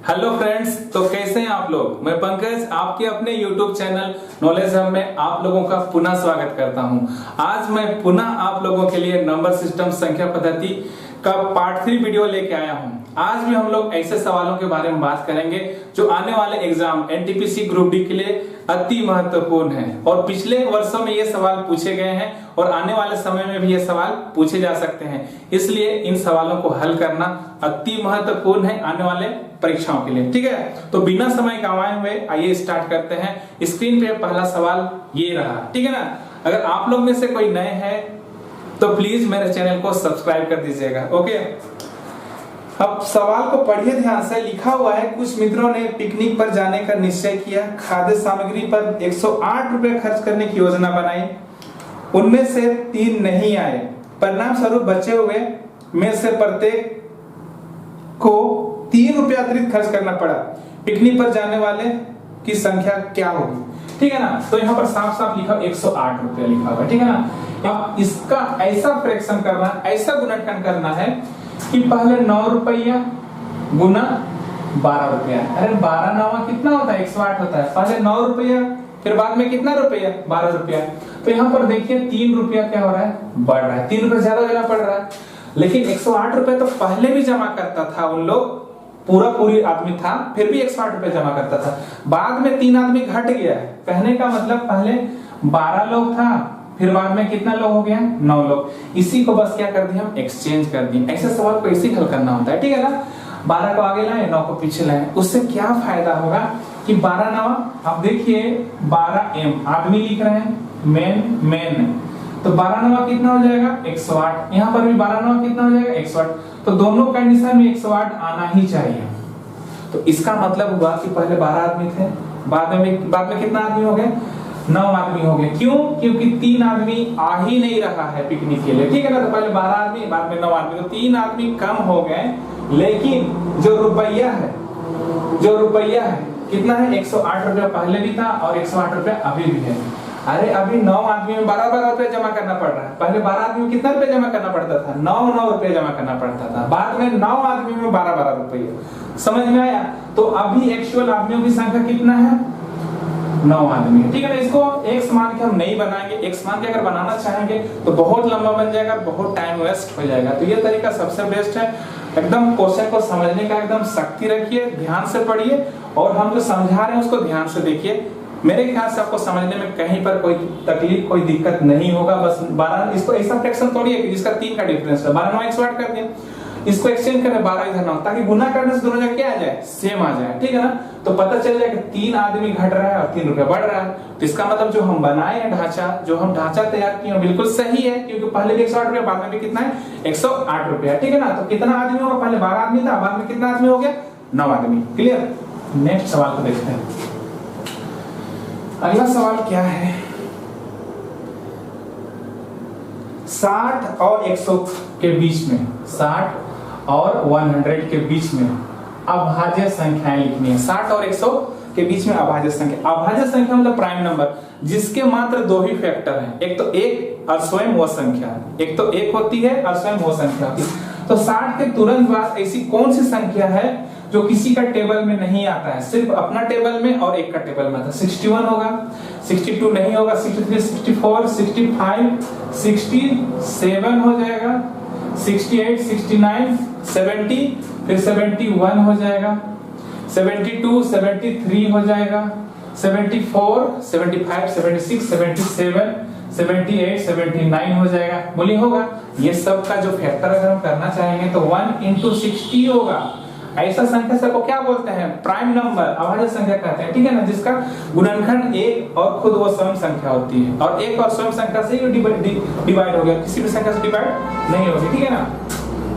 Hello friends, तो कैसे हैं आप लोग। मैं पंकज आपके अपने YouTube चैनल नॉलेज हब में आप लोगों का पुनः स्वागत करता हूं। आज मैं पुनः आप लोगों के लिए नंबर सिस्टम संख्या पद्धति का पार्ट 3 वीडियो लेके आया हूं। आज भी हम लोग ऐसे सवालों के बारे में बात करेंगे जो आने वाले एग्जाम एनटीपीसी ग्रुप डी के लिए अति महत्वपूर्ण है और पिछले वर्षों में ये सवाल पूछे गए हैं और आने वाले समय में भी ये सवाल पूछे जा सकते हैं। इसलिए इन सवालों को हल करना अति महत्वपूर्ण है आने वाले परीक्षाओं के लिए। ठीक है, तो बिना समय गंवाए हुए आइए स्टार्ट करते हैं। स्क्रीन पे पहला सवाल ये रहा, ठीक है ना। अगर आप लोग में से कोई नए हैं तो प्लीज मेरे चैनल को सब्सक्राइब कर दीजिएगा। ओके, अब सवाल को पढ़िए ध्यान से। लिखा हुआ है, कुछ मित्रों ने पिकनिक पर जाने का निश्चय किया, खाद्य सामग्री पर 108 रुपए खर्च करने की योजना बनाई, उनमें से 3 नहीं आए। परिणाम स्वरूप बचे हुए में से प्रत्येक को 3 रुपया अतिरिक्त खर्च करना पड़ा। पिकनिक पर जाने वाले की संख्या क्या होगी। ठीक है ना, तो यहाँ पर साफ साफ लिखा 108 रुपया लिखा हुआ, ठीक है ना। अब इसका ऐसा फ्रैक्शन करना, ऐसा गुणनखंड करना है कि पहले 9 रुपया गुना 12 रुपया। अरे 12 9 कितना होता है, 108 होता है। पहले 9 रुपया, फिर बाद में कितना रुपया, 12 रुपया। तो यहाँ पर देखिए 3 रुपया क्या हो रहा है, बढ़ रहा है। 3 रुपया ज्यादा देना पड़ रहा है, लेकिन 108 रुपया तो पहले भी जमा करता था उन लोग, पूरी आदमी था, फिर भी 108 रुपया जमा करता था। बाद में 3 आदमी घट गया है। कहने का मतलब पहले 12 लोग था, फिर बाद में कितना लोग हो गया, 9 लोग। इसी को बस क्या कर दिया, हम एक्सचेंज कर दिए। ऐसे सवाल को ऐसे हल करना होता है, ठीक है ना। 12 को आगे लाए, 9 को पीछे लाए। उससे क्या फायदा होगा कि 12 9, अब देखिए 12 m आदमी लिख रहे हैं, मेन, तो 12 9 कितना हो जाएगा, 108। यहाँ पर भी 12 9 कितना हो जाएगा, 108। तो दोनों कंडीशन में 108 आना ही चाहिए। तो इसका मतलब हुआ कि पहले 12 आदमी थे, बाद में कितना आदमी हो गए, 9 आदमी हो गए। क्यों? क्योंकि 3 आदमी आ ही नहीं रहा है पिकनिक के लिए, ठीक है ना। तो पहले 12 आदमी, बाद में 9 आदमी, तो 3 आदमी कम हो गए। लेकिन जो रुपया है कितना है, 108 रुपया पहले भी था और 108 रुपया अभी भी है। अरे अभी 9 आदमी में 12 रुपया जमा करना पड़ रहा है। पहले 12 आदमी में कितना रुपया जमा करना पड़ता था, 9 रुपया जमा करना पड़ता था। बाद में 9 आदमी में 12 रुपया। समझ में आया। तो अभी एक्चुअल आदमियों की संख्या कितना है, 9 आदमी, ठीक है ना। इसको एक मान के हम नहीं बनाएंगे। एक मान के अगर बनाना चाहेंगे तो बहुत लंबा बन जाएगा, बहुत टाइम वेस्ट हो जाएगा। तो ये तरीका सबसे बेस्ट है। एकदम क्वेश्चन को समझने का एकदम शक्ति रखिए, ध्यान से पढ़िए और हम जो समझा रहे हैं उसको ध्यान से देखिए। मेरे ख्याल से आपको समझने में कहीं पर कोई तकलीफ, कोई दिक्कत नहीं होगा। बस 12, इसको ऐसा फ्रैक्शन तोड़िए कि जिसका 3 का डिफरेंस है। 12 9 108 कर दिया, इसको एक्सचेंज करें 12 इधर 9, ताकि गुना करने से दोनों जगह क्या आ जाए, सेम आ जाए, ठीक है ना। तो पता चल जाए कि 3 आदमी घट रहा है और 3 रुपया बढ़ रहा है। तो इसका मतलब जो हम बनाए हैं ढांचा, जो हम ढांचा तैयार किए बिल्कुल सही है, क्योंकि पहले भी 108 रुपया, बाद में भी कितना है, 108 रुपया, ठीक है ना। तो कितना आदमी होगा, पहले 12 आदमी था, बाद में कितना आदमी हो गया, 9 आदमी। क्लियर। नेक्स्ट सवाल को देखते हैं। अगला सवाल क्या है, 60 और 100 के बीच में, 60 और 100 के बीच में अभाज्य संख्याएं लिखनी है। 60 और 100 के बीच में अभाज्य संख्या। अभाज्य संख्या मतलब प्राइम नंबर जिसके मात्र 2 ही फैक्टर हैं, एक तो 1 और स्वयं वो संख्या, एक तो 1 होती है और स्वयं वो संख्या होती है। तो 60 के तुरंत बाद ऐसी कौन सी संख्या है जो किसी का टेबल में नहीं आता है, सिर्फ अपना टेबल में और एक का टेबल में आता है। 61 होगा, 62 नहीं होगा, 63 64 65 67 हो जाएगा, 68 69 70, फिर 71 हो जाएगा, 72 73 हो जाएगा, 74 75 76 77 78 79 हो जाएगा। बोली होगा। ये सब का जो फैक्टर अगर हम करना चाहेंगे तो 1 into 60 होगा। ऐसा संख्या सबको क्या बोलते हैं, प्राइम नंबर, अभाज्य संख्या कहते हैं, ठीक है ना। जिसका गुणनखंड 1 और खुद वो स्वयं संख्या होती है, और 1 और स्वयं संख्या से ही डिवाइड हो गया, किसी भी संख्या से डिवाइड नहीं होगी, ठीक है ना।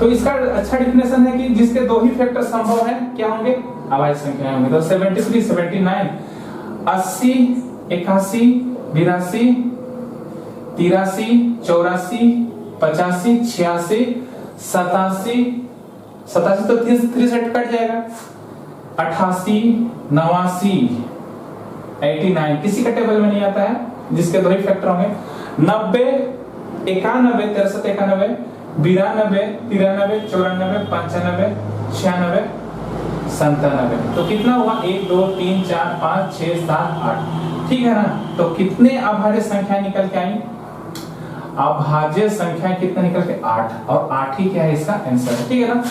तो इसका अच्छा डिफिनेशन है कि जिसके 2 ही फैक्टर संभव है, क्या होंगे, अभाज्य संख्या होंगे। तो 73 79 80 81 82 83 84 85 86 87 तो 3 से कट जाएगा, 88 89 89 किसी का टेबल में नहीं आता है, जिसके 2 ही फैक्टर होंगे। 90 91 63 91 92 93 94 95 96 97। तो कितना हुआ 1 2 3 4 5 6 7 8, ठीक है ना। तो कितने अभाज्य संख्या निकल के आई, अभाज्य संख्या कितना निकल के 8, और 8 ही क्या है इसका आंसर है, ठीक है ना।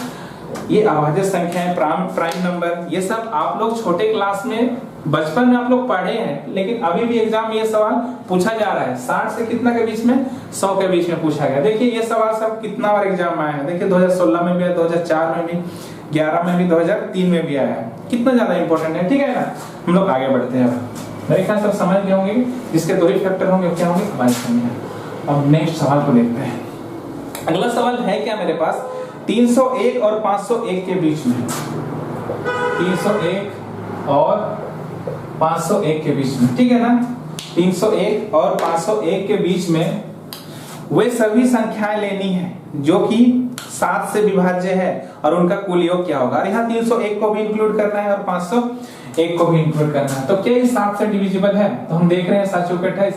ये अभाज्य संख्या है, प्राइम नंबर, ये सब आप लोग छोटे क्लास में बचपन में आप लोग पढ़े हैं, लेकिन अभी भी एग्जाम में ये सवाल पूछा जा रहा है। 60 से कितना के बीच में, 100 के बीच में पूछा गया। देखिए ये सवाल सब कितना बार एग्जाम में आया है, देखिए 2016 में भी आया, 2004 में भी, 11 में भी, 2003 में भी आया है। कितना ज्यादा इंपॉर्टेंट है, ठीक है ना। हम लोग आगे बढ़ते हैं। मेरे ख्याल सब समझ गए होंगे, जिसके दो ही फैक्टर होंगे क्या होंगे, अब नेक्स्ट सवाल को देखते हैं। अगला सवाल है क्या मेरे पास, 301 और 501 के बीच में, 301 और 501 के बीच में, ठीक है ना। 301 और 501 के बीच में वे सभी संख्याएं लेनी है जो कि 7 से विभाज्य है, और उनका कुल योग क्या होगा। और यहाँ 301 को भी इंक्लूड करना है और 501 को भी इंक्लूड करना है। तो क्या ये 7 से डिविजिबल है, तो हम देख रहे हैं 7 चौके 28,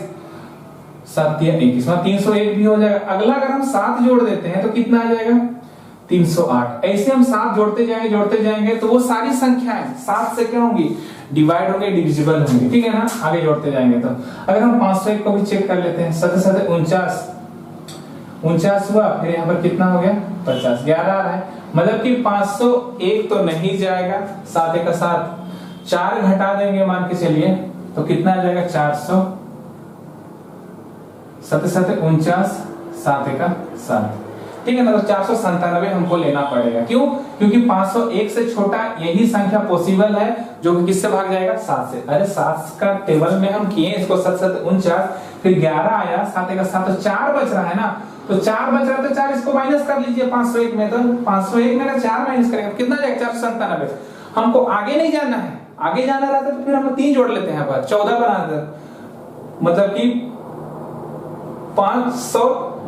7 या 21, 301 भी हो जाएगा। अगला अगर हम 7 जोड़ देते हैं तो कितना आ जाएगा, 308। ऐसे हम 7 जोड़ते जाएंगे तो वो सारी संख्याएं 7 से क्या होंगी, डिवाइड होंगे, डिविजिबल होंगे, ठीक है ना। आगे जोड़ते जाएंगे तो अगर हम 501 को भी चेक कर लेते हैं, 7 7 49 हुआ, फिर यहाँ पर कितना हो गया 50, 11 आ रहा है, मतलब कि 501 तो नहीं जाएगा, 7 1 7, 4 घटा देंगे मान के चलिए तो कितना आ जाएगा 400, 7 7 49, 7 1 7, ठीक है ना। तो 497 हमको लेना पड़ेगा, क्यों, क्योंकि 501 से छोटा यही संख्या पॉसिबल है जो कि किससे भाग जाएगा, 7 से। अरे 7 का टेबल में हम किए इसको, 7 7 49, फिर 11 आया, 7 1 7, तो 4 बच रहा है ना, तो 4 बच रहा है तो 4 इसको माइनस कर लीजिए 501 में, तो 501 में अगर 4 माइनस करेंगे कितना जाएगा 497। हमको आगे नहीं जाना है, आगे जाना रहता तो फिर हम 3 जोड़ लेते हैं, पर 14 बना दे, मतलब कि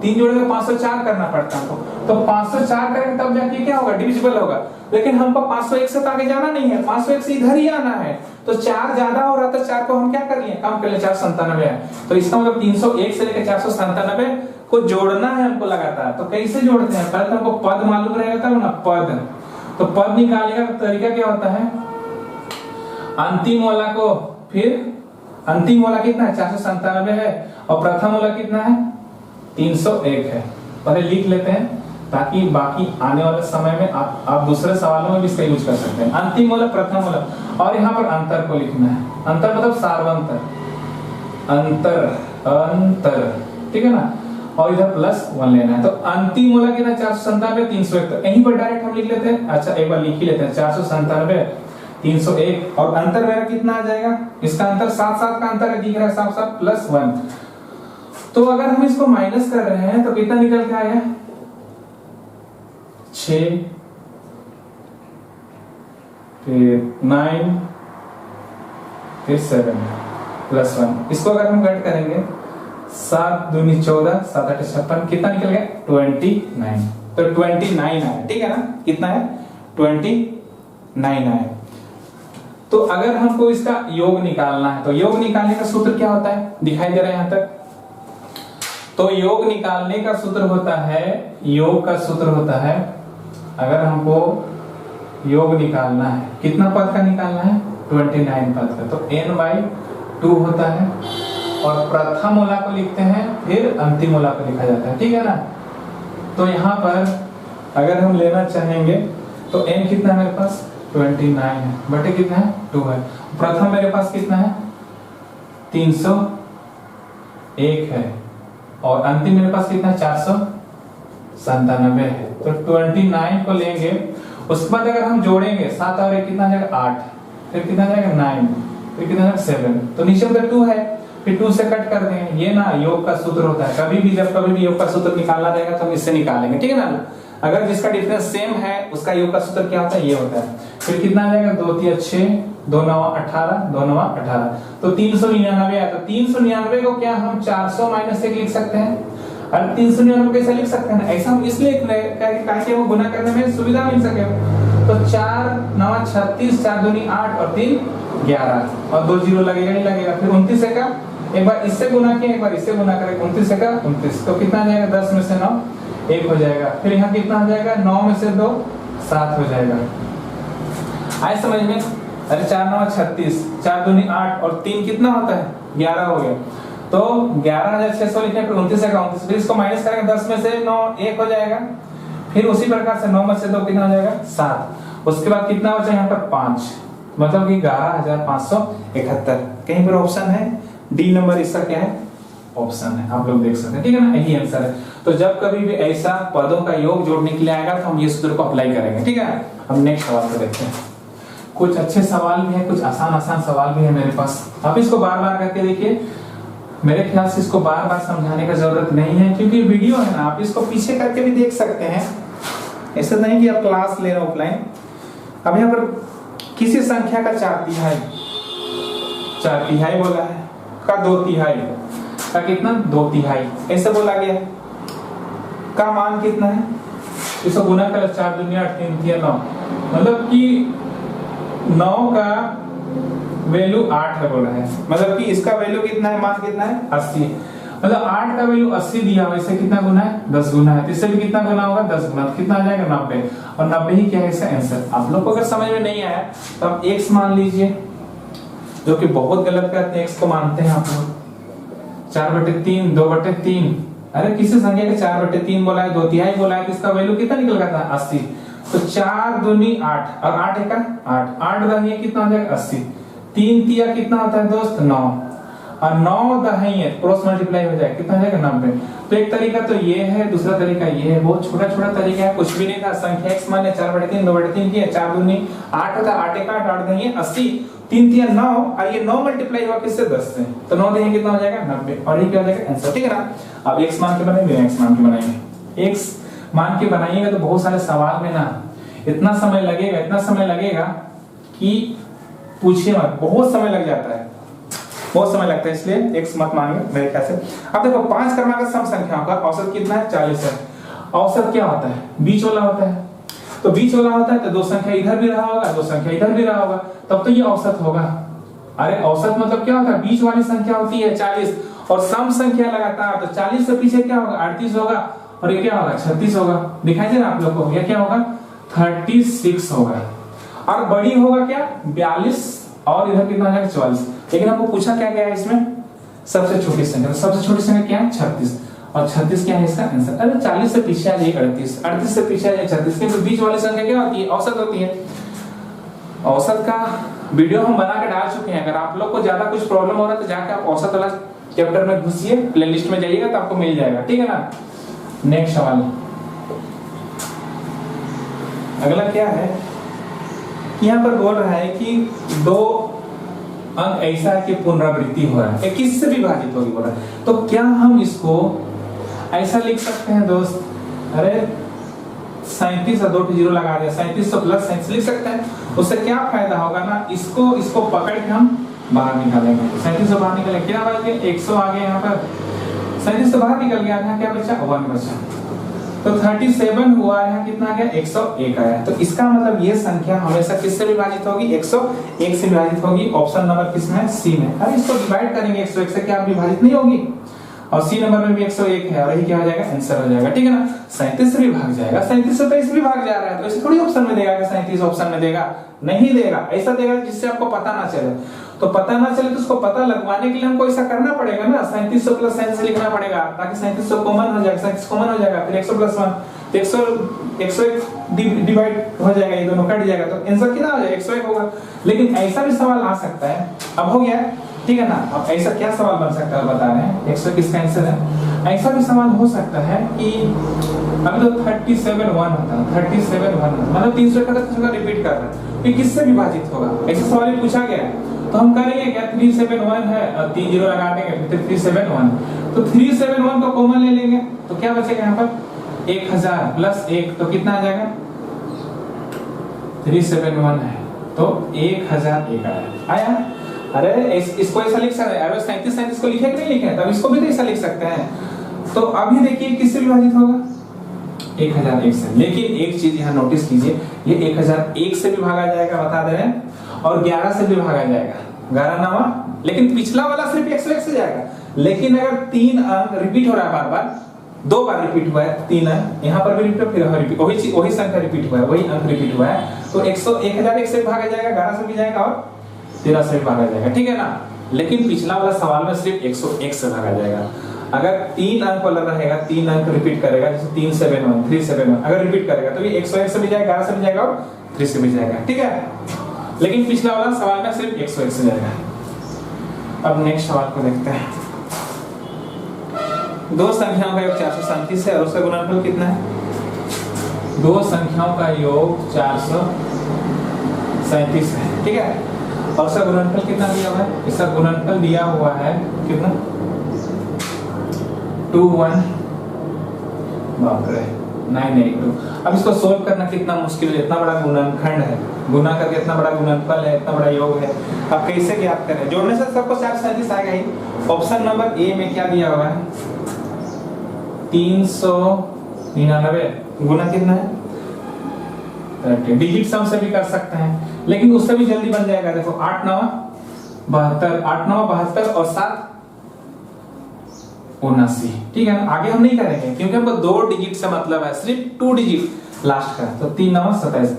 3 जोड़ेंगे 504 करना पड़ता है हमको, तो 504 करेंगे तब जाके क्या होगा, डिविजिबल होगा। लेकिन हमको 501 से तो आगे जाना नहीं है, 501 से इधर ही आना है, तो 4 ज्यादा हो रहा था, 4 को हम क्या कर लिए, कम कर लिए, 497 है। तो इसका मतलब 301 से लेकर 497 को जोड़ना है हमको लगातार। तो कैसे जोड़ते हैं, पहले तो हमको पद मालूम रहेगा तब ना, पद, तो पद निकालने का तरीका क्या होता है, अंतिम वाला को, फिर अंतिम वाला कितना है 497 है, और प्रथम वाला कितना है 301 है। पहले लिख लेते हैं ताकि बाकी आने वाले समय में आप दूसरे सवालों में भी इसका यूज कर सकते हैं। अंतिम वाला, प्रथम वाला, और यहाँ पर अंतर को लिखना है, अंतर मतलब सार्वंतर, अंतर, ठीक है ना, और इधर +1 लेना है। तो अंतिम वाला कितना 497, 301, तो यहीं पर डायरेक्ट हम लिख लेते हैं। अच्छा एक बार लिख ही लेते हैं, 497, 301, और अंतर मेरा कितना आ जाएगा, इसका अंतर 7 का अंतर है, दिख रहा है साफ साफ, +1। तो अगर हम इसको माइनस कर रहे हैं तो कितना निकल के आया, 6, फिर 9, फिर 7 +1। इसको अगर हम कट करेंगे 7 दूनी 14, 7 8 56, कितना निकल गया 29। तो 29 आया, ठीक है ना, कितना है 29 आया। तो अगर हमको इसका योग निकालना है तो योग निकालने का सूत्र क्या होता है, दिखाई दे रहा है यहां तक। तो योग निकालने का सूत्र होता है, योग का सूत्र होता है, अगर हमको योग निकालना है, कितना पद का निकालना है 29 पद का, तो n/2 होता है, और प्रथम मूला को लिखते हैं, फिर अंतिम मूला को लिखा जाता है, ठीक है ना। तो यहाँ पर अगर हम लेना चाहेंगे तो n कितना है मेरे पास 29 है, बटे कितना है 2 है, प्रथम मेरे पास कितना है 301 है, और अंतिम मेरे पास कितना 497 है। तो 29 को लेंगे, उसके बाद अगर हम जोड़ेंगे 7 और 1 कितना जाएगा 8, फिर कितना जाएगा 9, फिर कितना जाएगा 7, तो नीचे उधर 2 है, फिर 2 से कट कर देंगे। ये ना योग का सूत्र होता है, कभी भी जब कभी भी योग का सूत्र निकालना रहेगा तो हम इससे निकालेंगे, ठीक है ना। अगर जिसका डिफरेंस सेम है उसका योग का सूत्र क्या होता है, ये होता है। फिर कितना आ जाएगा 2 3 6, 2 9 18, 2 9 18, तो 399 आया। तो 399 को क्या हम 400 - 1 लिख सकते हैं, और 399 कैसे लिख सकते हैं, ऐसा हम इसलिए ताकि वो गुना करने में सुविधा मिल सके। तो 4 9 36, 4 दूनी 8, और 3 11, और 2 0 लगेगा नहीं लगेगा। फिर 29 का एक बार इससे गुना किया, एक बार इससे गुना करें, 29 का 29, तो कितना आ जाएगा 10 में से 9 1 हो जाएगा। फिर यहाँ कितना हो जाएगा 9 में से 2 7 हो जाएगा। आए समझ में? अरे 4 9 36, 4 दूनी 8 और 3 कितना होता है? 11 हो गया। तो 11,600 लिखे, फिर 29 आएगा 29, फिर इसको माइनस करेंगे 10 में से 9 1 हो जाएगा। फिर उसी प्रकार से 9 में से 2 कितना हो जाएगा? 7। उसके बाद कितना बचा यहाँ पर? 5, मतलब कि 11,571। कहीं पर ऑप्शन है डी नंबर, इसका क्या है? ऑप्शन है, आप लोग देख सकते हैं, ठीक है ना, यही आंसर है। तो जब कभी भी ऐसा पदों का योग जोड़ने के लिए आएगा तो हम ये सूत्र को अप्लाई करेंगे, ठीक है। हम नेक्स्ट सवाल को देखते हैं। कुछ अच्छे सवाल भी है, कुछ आसान सवाल भी है मेरे पास। आप इसको बार बार करके देखिए, मेरे ख्याल से इसको बार बार समझाने की जरूरत नहीं है, क्योंकि वीडियो है ना, आप इसको पीछे करके भी देख सकते हैं। ऐसा नहीं कि आप क्लास ले रहे हो ऑफलाइन। अब यहाँ पर किसी संख्या का 4 तिहाई बोला है, का 2 तिहाई, का कितना? 2 तिहाई ऐसे बोला गया है। का मान कितना है? इसको गुना कर 4 दूनी 8 3 3 9, मतलब कि 9 का वैल्यू 8 है बोला है, मतलब कि इसका वैल्यू कितना है? मान कितना है? 80। मतलब 8 का वैल्यू 80 दिया हुआ, इससे कितना गुना है? 10 गुना है। इससे भी कितना गुना होगा? 10 गुना। कितना आ जाएगा? 90। और 90 ही क्या है इसका आंसर। आप लोग को अगर समझ में नहीं आया तो आप x मान लीजिए, जो कि बहुत गलत करते हैं, x को मानते हैं आप लोग। 4/3 2/3, अरे किसी संख्या के 4/3 बोला है, 2 तिहाई बोला है, तो इसका वैल्यू कितना निकल गया था? 80। तो 4 दूनी 8 और 8 का 8 8 दहिए कितना हो जाएगा? 80। 3 तिया कितना होता है दोस्त? 9 और 9 दहिए क्रॉस मल्टीप्लाई हो जाए कितना हो जाएगा? 90। तो एक तरीका तो ये है, दूसरा तरीका ये है, बहुत छोटा तरीका है, कुछ भी नहीं था। संख्या x मान 4/3 2/3 की है, 4 दूनी 8 होता है, 8 का 8 दहिए 80, 3 तिया 9 और ये 9 मल्टीप्लाई हुआ किससे? 10 से, तो 9 दहिए कितना हो जाएगा? 90। और ये क्या हो जाएगा? आंसर, ठीक है ना। अब x मान के बनाएंगे, x मान के बनाएंगे, x मान के बनाइएगा तो बहुत सारे सवाल में ना इतना समय लगेगा कि पूछिए मत, बहुत समय लग जाता है, बहुत समय लगता है, इसलिए x मत मानिए मेरे ख्याल से। अब देखो 5 क्रमांक सम संख्याओं का औसत कितना है? 40 है। औसत क्या होता है? बीच वाला होता है। तो बीच वाला होता है तो 2 संख्या इधर भी रहा होगा, 2 संख्या इधर भी रहा होगा, तब तो ये औसत होगा। अरे औसत मतलब क्या होता है? बीच वाली संख्या होती है 40 और सम संख्या लगातार, तो 40 से पीछे क्या होगा? 38 होगा और ये क्या होगा? 36 होगा। दिखाई दे रहा आप लोग को? ये क्या होगा? 36 होगा। और बड़ी होगा क्या? 42 और इधर कितना हो जाएगा? 44। लेकिन आपको पूछा क्या गया है इसमें? सबसे छोटी संख्या। तो सबसे छोटी संख्या क्या है? 36। और 36 क्या है इसका आंसर? अरे 40 से पीछे आ जाए 38, 38 से पीछे आ जाए 36, क्योंकि बीच वाली संख्या क्या होती है? औसत होती है। औसत का वीडियो हम बना के डाल चुके हैं, अगर आप लोग को ज्यादा कुछ प्रॉब्लम हो रहा है तो जाके आप औसत वाला चैप्टर में घुसिए, प्लेलिस्ट में जाइएगा तो आपको मिल जाएगा, ठीक है ना। नेक्स्ट सवाल, अगला क्या है? यहाँ पर बोल रहा है कि 2 अंक ऐसा है कि पुनरावृत्ति हो रहा है, किससे विभाजित होगी बोल रहा है। तो क्या हम इसको ऐसा लिख सकते हैं दोस्त? अरे 37 और 2 0 लगा दिया, 37 प्लस 37 लिख सकते हैं। उससे क्या फायदा होगा ना, इसको पकड़ के हम बाहर निकालेंगे। 37 बाहर निकले, क्या बच गया? 100 आ गया। यहाँ पर 37 बाहर निकल गया, यहाँ क्या बचा? 1 बचा। तो 37 हुआ, यहाँ कितना आ गया? 101 आया। तो इसका मतलब ये संख्या हमेशा किससे विभाजित होगी? 101 से विभाजित होगी। ऑप्शन नंबर किसमें? सी में। अरे इसको डिवाइड करेंगे 101 से, क्या विभाजित नहीं होगी? और सी नंबर में भी 101 है, और यही क्या हो जाएगा? आंसर हो जाएगा, ठीक है ना। 37 से भी भाग जाएगा, 37 से 23 भी भाग जा रहा है, तो ऐसे थोड़ी ऑप्शन में देगा कि 37 ऑप्शन में देगा, नहीं देगा। ऐसा देगा जिससे आपको पता ना चले। तो पता ना चले तो उसको पता लगवाने के लिए हमको ऐसा करना पड़ेगा ना, 3700 प्लस 37 लिखना पड़ेगा, ताकि 3700 कॉमन हो जाएगा, 37 कॉमन हो जाएगा, फिर 100 प्लस 1 101 डिवाइड हो जाएगा, ये दोनों कट जाएगा, तो आंसर कितना हो जाएगा? 101 होगा। लेकिन ऐसा भी सवाल आ सकता है, अब हो गया, ठीक है ना। अब ऐसा क्या सवाल बन सकता है बता रहे हैं, 101 किसका आंसर है। ऐसा भी सवाल हो सकता है कि अभी तो 37 1 होता है, 37 1 मतलब 300 का रिपीट कर रहा है, ये किससे विभाजित होगा? ऐसा सवाल ही पूछा गया है। तो हम करेंगे क्या? 371 है और 3 0 लगा देंगे, फिर 371, तो 371 को कॉमन ले लेंगे, तो क्या बचेगा यहाँ पर? 1000 प्लस 1, तो कितना आ जाएगा? 371 है तो 1001 आया। अरे इसको ऐसा लिख सकते हैं, अरे 37 को लिखे कि नहीं लिखे, तब इसको भी तो ऐसा लिख सकते हैं। तो अभी देखिए किससे विभाजित होगा? 1001 से। लेकिन एक चीज यहाँ नोटिस कीजिए, ये 1001 से भी भागा जाएगा, बता दे रहे हैं, और 11 से भी भागा जाएगा, 11 9, लेकिन पिछला वाला सिर्फ 101 से जाएगा। लेकिन अगर 3 अंक रिपीट हो रहा है बार बार, 2 बार रिपीट हुआ है, 3 अंक यहाँ पर भी रिपीट, फिर यहाँ रिपीट, वही संख्या रिपीट हुआ है, वही अंक रिपीट हुआ है, तो 1001 से भागा जाएगा, 11 से भी जाएगा और 13 से भी भागा जाएगा, ठीक है ना। लेकिन पिछला वाला सवाल में सिर्फ 101 से भागा जाएगा। अगर 3 अंक वाला रहेगा, 3 अंक रिपीट करेगा, जैसे 371 371 अगर रिपीट करेगा तो ये 101 से भी जाएगा, 11 से भी जाएगा और 3 से भी जाएगा, ठीक है। लेकिन पिछला वाला सवाल में सिर्फ 101 से जाएगा। अब नेक्स्ट सवाल को देखते हैं। दो संख्याओं का योग 437 है और उसका गुणनफल कितना है? दो संख्याओं का योग 437 है, ठीक है, और उसका गुणनफल कितना दिया हुआ है? इसका गुणनफल दिया हुआ है कितना? 21 बाप रे 982। अब इसको सोल्व करना कितना मुश्किल है, इतना बड़ा गुणनखंड है, गुना करके इतना बड़ा गुणनफल है, इतना बड़ा योग है, अब कैसे ज्ञात करें? जोड़ने से सबको 437 आएगा ही। ऑप्शन नंबर ए में क्या दिया हुआ है? 399 गुना कितना है? 30। डिजिट सम से भी कर सकते हैं, लेकिन उससे भी जल्दी बन जाएगा। देखो 8 9 72, 8 9 72 और 7 79, ठीक है ना। आगे हम नहीं करेंगे क्योंकि हमको 2 डिजिट से मतलब है, सिर्फ 2 डिजिट लास्ट का, तो 3 9 27।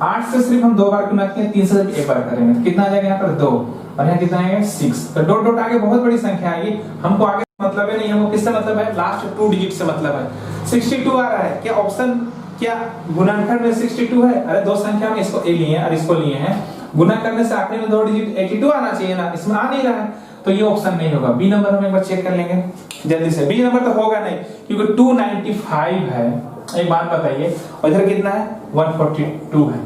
8 से सिर्फ हम 2 बार गुना किए, 3 से सिर्फ 1 बार करेंगे, कितना आ जाएगा यहाँ पर? 2, और यहाँ कितना आएगा? 6। तो डॉट डॉट आगे बहुत बड़ी संख्या आएगी, हमको आगे मतलब है नहीं, हमको किससे मतलब है? लास्ट 2 डिजिट से मतलब है। 62 आ रहा है, क्या ऑप्शन, क्या गुणनखंड में 62 है? अरे दो संख्या में इसको ए लिए हैं और इसको लिए हैं, गुना करने से आखिरी में 2 डिजिट 82 आना चाहिए ना, इसमें आ नहीं रहा है, तो ये ऑप्शन नहीं होगा। बी नंबर हम एक बार चेक कर लेंगे जल्दी से। बी नंबर तो होगा नहीं क्योंकि 295 है। एक बात बताइए, और इधर कितना है? 142 है।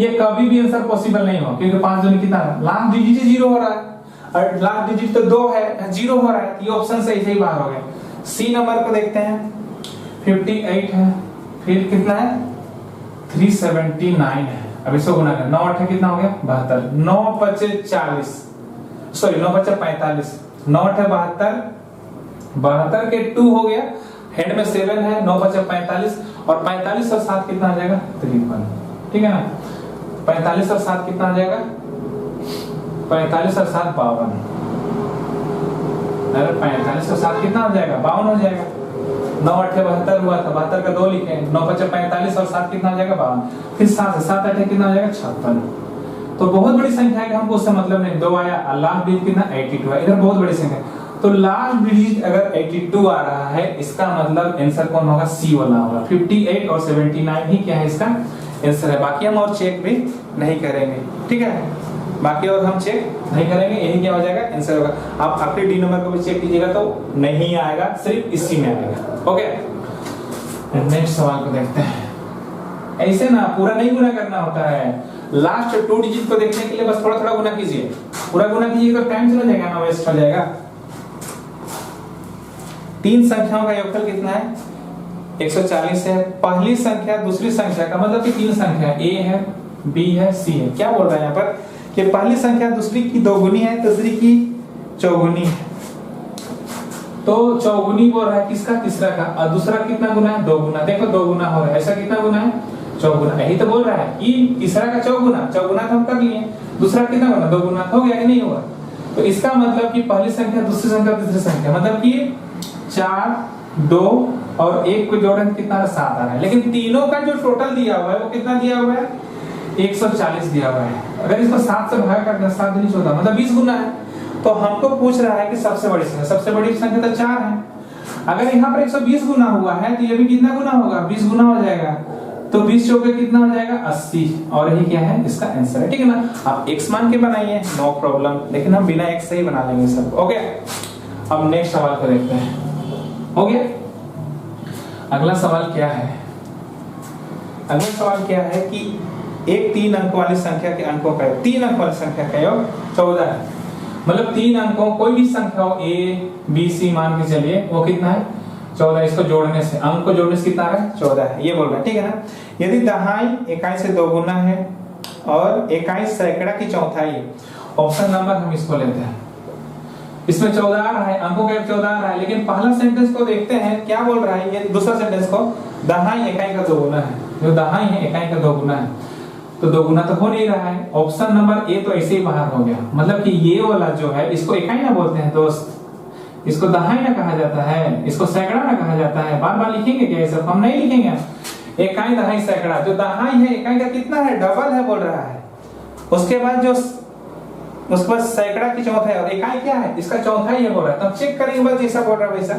ये कभी भी आंसर पॉसिबल नहीं हो क्योंकि 5 दूनी कितना है? लास्ट डिजिट 0 हो रहा है और लास्ट डिजिट तो 2 है, 0 हो रहा है, ये ऑप्शन से ही बाहर हो गया। सी नंबर को देखते हैं, 58 है, फिर कितना है? 379 है। अब इसको गुना कर, 9 8 कितना हो गया? 72। 9 5 40, सॉरी 9 5 45, 9 8 72, 72 के 2 हो गया, हेड में 7 है, 9 5 45 और 45 और 7 कितना आ जाएगा? 53, ठीक है ना। 45 और 7 कितना आ जाएगा? 45 और 7 52। अरे 45 और 7 कितना हो जाएगा? 52 हो जाएगा। 9 8 72 हुआ था, 72 का 2 लिखे, 9 5 45 और 7 कितना हो जाएगा? 52। फिर 7 से 7 8 कितना हो जाएगा? 56। तो बहुत बड़ी संख्या है कि हमको उससे मतलब नहीं। 2 आया, लास्ट डिजिट कितना? 82 है, इधर बहुत बड़ी संख्या। तो लास्ट डिजिट अगर 82 आ रहा है, इसका मतलब आंसर कौन होगा? सी वाला होगा। 58 और 79 ही क्या है इसका आंसर है। बाकी हम और चेक भी नहीं करेंगे, ठीक है, बाकी और हम चेक नहीं करेंगे, यही क्या हो जाएगा? आंसर होगा। आप अपने डी नंबर को भी चेक कीजिएगा तो नहीं आएगा, सिर्फ इसी में आएगा। ओके, नेक्स्ट सवाल को देखते हैं। ऐसे ना पूरा नहीं गुना करना होता है, लास्ट 2 डिजिट को देखने के लिए बस थोड़ा थोड़ा गुना कीजिए, पूरा गुना कीजिए तो टाइम चला जाएगा ना, वेस्ट हो जाएगा। 3 संख्याओं का योगफल कितना है? 140 है। पहली संख्या दूसरी संख्या का मतलब कि 3 संख्या, ए है, बी है, सी है। क्या बोल रहा है यहाँ पर कि पहली संख्या दूसरी की दोगुनी है, तीसरी की चौगुनी है। तो चौगुनी बोल रहा है किसका? तीसरा का। और दूसरा कितना गुना है? 2 गुना। देखो 2 गुना हो रहा है, ऐसा कितना गुना है? चौगुना। यही तो बोल रहा है कि तीसरा का चौगुना, चौगुना तो हम कर लिए, दूसरा कितना गुना? 2 गुना। हो गया कि नहीं हुआ? तो इसका मतलब कि पहली संख्या दूसरी संख्या तीसरी संख्या, मतलब कि 4 2 और 1 को जोड़ें कितना? 7 आ रहा है। लेकिन तीनों का जो टोटल दिया हुआ है वो कितना दिया हुआ है? 140 दिया हुआ है। अगर इसको 7 से भाग कर 7 दूनी 14 मतलब 20 गुना है। तो हमको पूछ रहा है कि सबसे बड़ी संख्या, सबसे बड़ी संख्या तो 4 है। अगर यहाँ पर 120 गुना हुआ है तो ये भी कितना गुना होगा? 20 गुना हो जाएगा। तो 20 चौके कितना हो जाएगा? 80। और यही क्या है? इसका आंसर है, ठीक है ना। आप x मान के बनाइए, नो प्रॉब्लम, लेकिन हम बिना x से ही बना लेंगे सब। ओके, अब नेक्स्ट सवाल को देखते हैं। हो गया। अगला सवाल क्या है? अगला सवाल क्या है कि एक 3 अंक वाली संख्या के अंकों का 3 अंक वाली संख्या का योग 14 है। मतलब 3 अंकों कोई भी संख्या हो, ए बी सी मान के चलिए, वो कितना है? 14। इसको जोड़ने से, अंक को जोड़ने से कितना है? 14 है, ये बोल रहा है, ठीक है ना। यदि दहाई इकाई से 2 गुना है और इकाई सैकड़ा की चौथाई, ऑप्शन नंबर हम इसको लेते हैं। इसमें 14 आ रहा है, अंकों का 14 आ रहा है, लेकिन पहला सेंटेंस को देखते हैं क्या बोल रहा है। ये दूसरा सेंटेंस को, दहाई इकाई का 2 गुना है, जो दहाई है इकाई का 2 गुना है, तो 2 गुना तो हो नहीं रहा है। ऑप्शन नंबर ए तो ऐसे ही बाहर हो गया। मतलब कि ये वाला जो है इसको इकाई ना बोलते हैं दोस्त, इसको दहाई ना कहा जाता है, इसको सैकड़ा ना कहा जाता है। बार बार लिखेंगे क्या ये सब? हम नहीं लिखेंगे। इकाई, दहाई, सैकड़ा। जो दहाई है इकाई का कितना है? डबल है बोल रहा है। उसके बाद उसके बाद सैकड़ा की चौथाई, और इकाई क्या है? इसका चौथाई है बोल रहा है। तो चेक करेंगे बस जैसा बोल रहा है वैसा।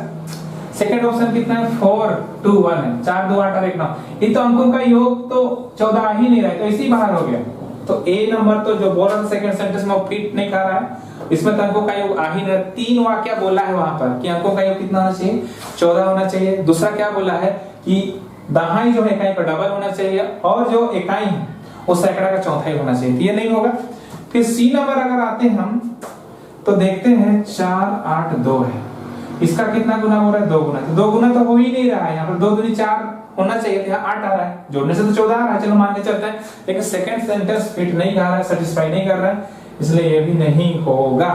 सेकंड ऑप्शन कितना है? 4 2 1 है। 4 2 8 और 1 9। ये तो अंकों का योग तो 14 ही नहीं रहा है, तो इसी बाहर हो गया। तो ए नंबर तो जो बोल रहा था सेकंड सेंटेंस में फिट नहीं कर रहा है, इसमें तो अंकों का योग आ ही नहीं रहा। 3 वाक्य बोला है वहां पर कि अंकों का योग कितना होना चाहिए? 14 होना चाहिए। दूसरा क्या बोला है कि दहाई जो है इकाई का डबल होना चाहिए, और जो इकाई है वो सैकड़ा का चौथाई होना चाहिए। ये नहीं होगा। फिर सी नंबर अगर आते हैं हम तो देखते हैं 4 8 2 है। इसका कितना गुना हो रहा है? 2 गुना। तो 2 गुना तो हो ही नहीं रहा है। यहाँ पर 2 दूनी 4 होना चाहिए, यहाँ 8 आ रहा है। जोड़ने से तो 14 आ रहा है, चलो मान के चलते हैं। लेकिन सेकंड सेंटेंस फिट नहीं कर रहा है, सेटिस्फाई नहीं कर रहा है, इसलिए ये भी नहीं होगा।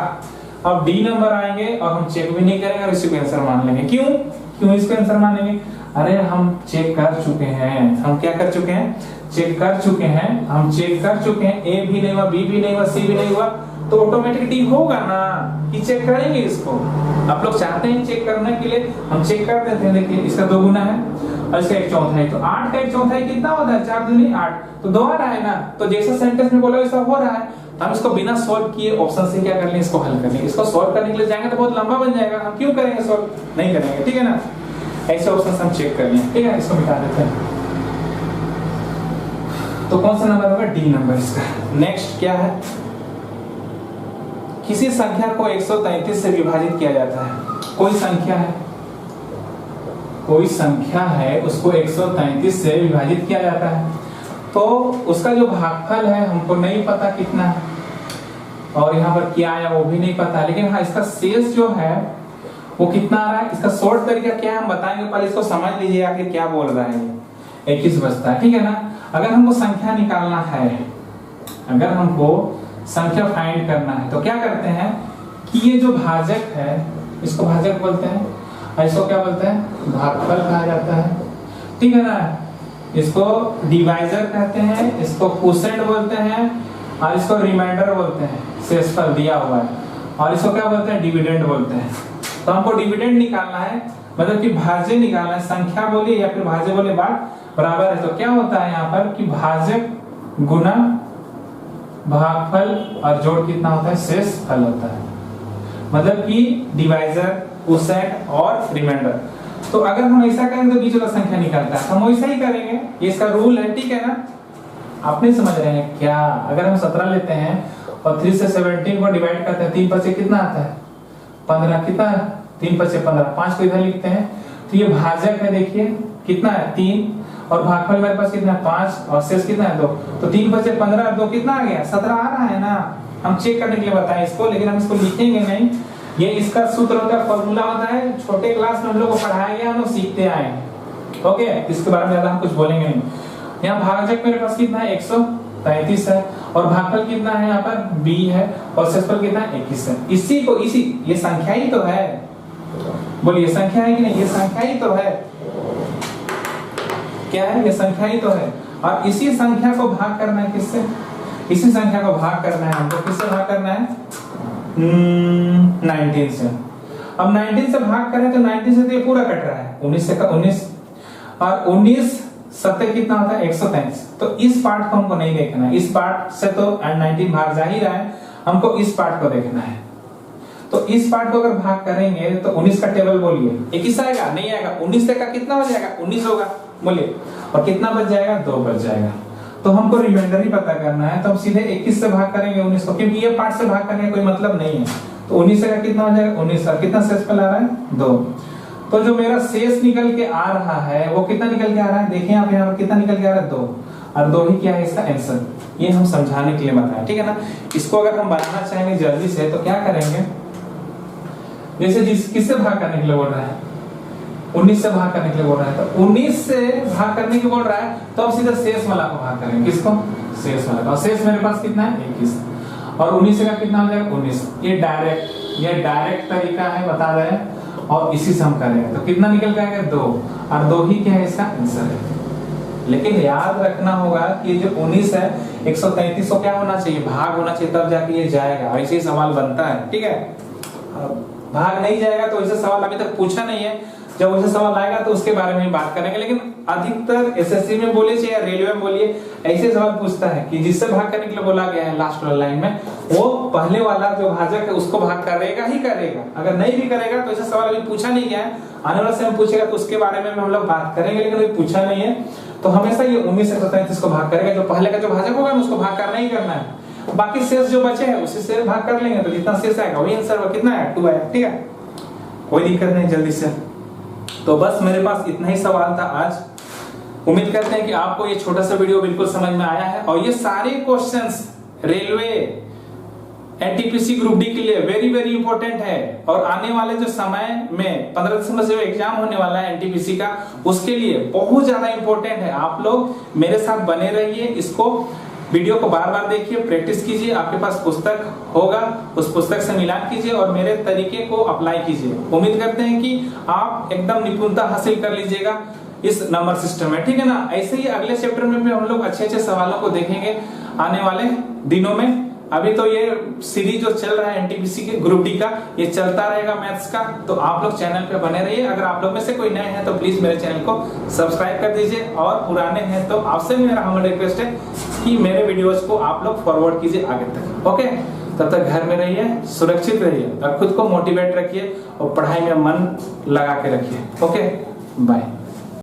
अब डी नंबर आएंगे और हम चेक भी नहीं करेंगे और इसी को आंसर मान लेंगे। क्यों इसको आंसर मानेंगे? अरे हम चेक कर चुके हैं। हम क्या कर चुके हैं? चेक कर चुके हैं। हम चेक कर चुके हैं। ए भी नहीं हुआ, बी भी नहीं हुआ, सी भी नहीं हुआ, तो ऑटोमेटिक डी होगा ना कि चेक करेंगे इसको। आप लोग चाहते हैं चेक करने के लिए, हम चेक कर देते हैं। देखिए इसका 2 गुना है और इसका 1 चौथाई, तो 8 का 1 चौथाई कितना होता है? 4 दूनी 8, तो 2 आ रहा है ना। तो जैसा सेंटेंस में बोला वैसा हो रहा है। हम इसको बिना सॉल्व किए ऑप्शन से क्या कर लें? इसको हल कर लें। इसको सॉल्व करने के लिए जाएंगे तो बहुत लंबा बन जाएगा। हम क्यों करेंगे सॉल्व? नहीं करेंगे, ठीक है ना। ऐसे ऑप्शन हम चेक कर लें, ठीक है। इसको मिटा देते हैं। तो कौन सा नंबर होगा? डी नंबर इसका। नेक्स्ट क्या है? किसी संख्या को 133 से विभाजित किया जाता है। कोई संख्या है, कोई संख्या है, उसको 133 से विभाजित किया जाता है, तो उसका जो भागफल है हमको नहीं पता कितना है, और यहाँ पर क्या आया वो भी नहीं पता। लेकिन हाँ, इसका शेष जो है वो कितना आ रहा है? इसका शॉर्ट तरीका क्या है हम बताएंगे, पहले इसको समझ लीजिए आखिर क्या बोल रहा है। 21 बचता है, ठीक है ना। अगर हमको संख्या निकालना है, अगर हमको संख्या फाइंड करना है, तो क्या करते हैं कि ये जो भाजक है इसको भाजक बोलते हैं, इसको क्या बोलते हैं? भागफल कहा जाता है, ठीक है ना। इसको डिवाइजर कहते हैं, इसको क्वोशिएंट बोलते हैं, और इसको रिमाइंडर बोलते हैं, शेषफल दिया हुआ है, और इसको क्या बोलते हैं? डिविडेंड बोलते हैं। तो हमको डिविडेंड निकालना है, मतलब कि भाज्य निकालना है। संख्या बोलिए या फिर भाज्य बोलिए, बात बराबर है। तो क्या होता है यहाँ पर कि भाजक गुना भागफल और जोड़ कितना होता है? शेषफल होता है। मतलब कि डिवाइजर, क्वोशिएंट और रिमाइंडर। तो अगर हम ऐसा करेंगे तो बीच वाला संख्या निकलता है, तो हम वैसा ही करेंगे। ये इसका रूल है, ठीक है ना। आप नहीं समझ रहे हैं क्या? अगर हम 17 लेते हैं और 3 से 17 को डिवाइड करते हैं, 3 5 कितना आता है? 15। कितना? 3 5 15। 5 को इधर लिखते हैं, तो ये भाजक है। देखिए कितना है? 3, और भागफल मेरे पास कितना है? 5, और शेष कितना है? 2। तो 3 5 15 और 2 कितना आ गया? 17 आ रहा है ना। हम चेक करने के लिए बताएं इसको, लेकिन हम इसको लिखेंगे नहीं। ये इसका सूत्र होता है, फॉर्मूला होता है, छोटे क्लास में हम लोग को पढ़ाया गया, हम लोग सीखते आए। ओके, इसके बारे में ज्यादा हम कुछ बोलेंगे नहीं। यहाँ भाजक मेरे पास कितना है? 133 है, और भागफल कितना है? यहाँ पर b है, और शेषफल कितना है? 21 है। इसी को ये संख्या ही तो है। बोलिए संख्या है कि नहीं? ये संख्या ही तो है। क्या है? ये संख्या ही तो है। और इसी संख्या को भाग करना है किससे? इसी संख्या को भाग करना है हमको। किससे भाग करना है? 19 से। अब 19 से भाग करें तो 19 से तो ये पूरा कट रहा है, 19 से 19, और 19 सत्तर कितना होता है? 133। तो इस पार्ट को हमको नहीं देखना है। इस पार्ट से तो 19 भाग जा ही रहा है, हमको इस पार्ट को देखना है। तो इस पार्ट को अगर भाग करेंगे तो 19 का टेबल बोलिए, 21 आएगा? नहीं आएगा। 19 से का कितना हो जाएगा? 19 होगा, बोलिए। और कितना बच जाएगा? 2 बच जाएगा। तो हमको रिमाइंडर ही पता करना है, तो हम सीधे 21 से भाग करेंगे 19 को, क्योंकि ये पार्ट से भाग करने का कोई मतलब नहीं है। तो 19 से का कितना हो जाएगा? 19। और कितना शेषफल आ रहा है? 2। तो जो मेरा शेष निकल के आ रहा है वो कितना निकल के आ रहा है? देखिए आप यहाँ पर कितना निकल के आ रहा है? 2। और 2 ही क्या है इसका आंसर? ये हम समझाने के लिए बताया, ठीक है ना। इसको अगर हम बनाना चाहेंगे जल्दी से तो क्या करेंगे? जैसे किससे भाग करने के लिए बोल रहा है? 19 से भाग करने के लिए बोल रहा है, तो 19 से भाग करने के बोल रहा है, तो अब सीधा शेष वाला को भाग करेंगे। किसको? शेष वाला को। और शेष मेरे पास कितना है? 21। और 19 का कितना हो जाएगा? 19। ये डायरेक्ट तरीका है, बता रहे हैं, और इसी से हम करेंगे तो कितना निकल के आएगा? 2। और 2 ही क्या है इसका आंसर है। लेकिन याद रखना होगा कि जो 19 है 133 को क्या होना चाहिए? भाग होना चाहिए, तब जाके ये जाएगा। ऐसे ही सवाल बनता है, ठीक है। भाग नहीं जाएगा तो ऐसे सवाल अभी तक पूछा नहीं है। जब वैसे सवाल आएगा तो उसके बारे में बात करेंगे। लेकिन अधिकतर एसएससी में बोलिए चाहे रेलवे में बोलिए, ऐसे सवाल पूछता है कि जिससे भाग करने के लिए बोला गया है लास्ट वाला लाइन में, वो पहले वाला जो भाजक है उसको भाग करेगा ही करेगा। अगर नहीं भी करेगा तो ऐसा सवाल अभी पूछा नहीं गया है, आने वाले समय पूछेगा तो उसके बारे में हम लोग बात करेंगे, लेकिन अभी पूछा नहीं है। तो हमेशा ये 19 से 37 को भाग करेगा। जो पहले का जो भाजक होगा उसको भाग करना ही करना है। बाकी शेष जो बचे हैं उसी से भाग कर लेंगे, तो जितना शेष आएगा वही आंसर होगा। कितना है? 2 आया। ठीक है, कोई दिक्कत नहीं, जल्दी से। तो बस मेरे पास इतना ही सवाल था आज। उम्मीद करते हैं कि आपको ये छोटा सा वीडियो बिल्कुल समझ में आया है। और ये सारे questions railway NTPC group D के लिए वेरी वेरी इंपॉर्टेंट है। और आने वाले जो समय में 15 दिसंबर से जो एग्जाम होने वाला है एनटीपीसी का, उसके लिए बहुत ज्यादा इंपॉर्टेंट है। आप लोग मेरे साथ बने रहिए, इसको वीडियो को बार बार देखिए, प्रैक्टिस कीजिए। आपके पास पुस्तक होगा, उस पुस्तक से मिलान कीजिए और मेरे तरीके को अप्लाई कीजिए। उम्मीद करते हैं कि आप एकदम निपुणता हासिल कर लीजिएगा इस नंबर सिस्टम में। ठीक है ना? ऐसे ही अगले चैप्टर में भी हम लोग अच्छे अच्छे सवालों को देखेंगे आने वाले दिनों में। अभी तो ये सीरीज जो चल रहा है एनटीपीसी के ग्रुप डी का, ये चलता रहेगा मैथ्स का। तो आप लोग चैनल पे बने रहिए। अगर आप लोग में से कोई नए हैं तो प्लीज मेरे चैनल को सब्सक्राइब कर दीजिए, और पुराने हैं तो आपसे मेरा हम्बल रिक्वेस्ट है कि मेरे वीडियोस को आप लोग फॉरवर्ड कीजिए आगे तक। ओके, तब तक घर में रहिए, सुरक्षित रहिए और खुद को मोटिवेट रखिए और पढ़ाई में मन लगा के रखिए। Okay, bye.